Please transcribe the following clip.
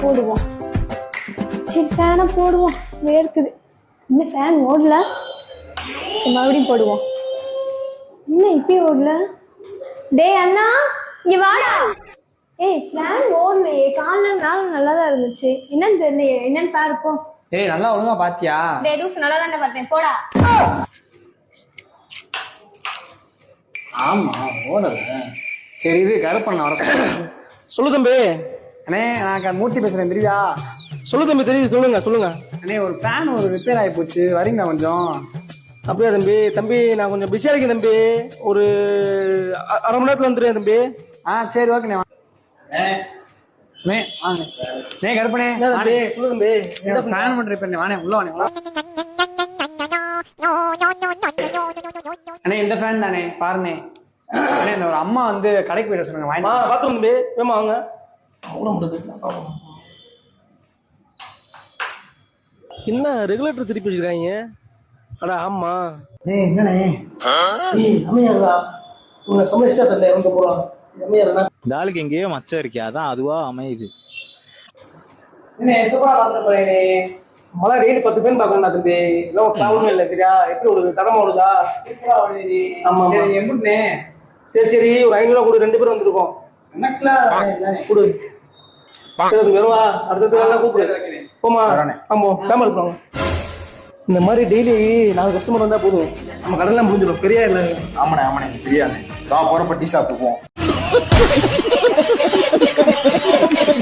போடுவோம். சரி ஃபேனை போடுவோம், வேர்க்குது. இன்னும் ஃபேன் ஓடல. சரி மறுபடியும் போடுவோம். இன்னும் இப்பயும் ஓடல. டேய் அண்ணா இங்க வாடா. ஏய் ஃபேன் ஓடலையே, காலைல நாளும் நல்லா தான் இருந்துச்சு, என்னன்னு தெரியலையே, என்னன்னு பாருப்போம். ஏய் நல்லா ஒழுங்கா பாத்தியா? டேய் லூசு, நல்லா தானே பார்த்தேன், போடா. ஆமா ஓடல. சரி இது கருப்பண்ண வர சொல்லு தம்பி. அண்ணே நான் மூர்த்தி பேசுறேன், தெரியுதா? சொல்லு தம்பி, தெரியுது, சொல்லுங்க சொல்லுங்க. அண்ணே ஒரு ஃபேன் ஒரு ரிப்பேர் ஆகி போச்சு, வரீங்களா கொஞ்சம்? அப்படியா தம்பி? தம்பி நான் கொஞ்சம் பிஸியா இருக்கேன் தம்பி, ஒரு அரை மணி நேரத்துல வந்துடுறேன் தம்பி. சரி ஓகேண்ணே. கருப்பனே சொல்லு தம்பி. ஃபேன் மட்டும் ரிப்பேர் வானே, உள்ள வானே. அண்ணே இந்த ஃபேன் தானே பாருண்ணே. அண்ணே இந்த ஒரு அம்மா வந்து கடைக்கு போயிட சொன்னாங்க, வாங்கி பாத்துருங்க தம்பி, வேமா வாங்க. என்ன ரெகுலேட்டர் திருப்பி வச்சிருக்காங்க? அடா ஆமா. என்னண்ணே அமையாதா? உங்க சமைச்சா தந்தை வந்து போலாம். அமையாதா? இந்த ஆளுக்கு எங்கேயோ மச்சம் இருக்கே, அதான் அதுவா அமையுது. என்ன சூப்பரா பாத்துட்டு போறேனே. மழை டெய்லி 10 பேன் பாக்கணும் தம்பி, எல்லாம் ஒரு ப்ராப்ளமே இல்லை சரியா? எப்படி ஓடுது, தரமா ஓடுதா? சூப்பரா ஓடுது. ஆமா சரி எப்படிண்ணே? சரி சரி, ஒரு 500 ரூபா கொடு, 2 பேரும் வந்திருக்கோம். கொடு வருவா, அடுத்த கூப்பிடு போமா. ஆமா கேமரா இருப்பாங்க. இந்த மாதிரி டெய்லி 4 கஸ்டமர் வந்தா போதும், நம்ம கடலாம் முடிஞ்சிடும். பெரிய இல்லை. ஆமாண்ணே ஆமாண்ணே, பிரியாணி தான் போறப்ப டீ சாப்பிட்டு போவோம்.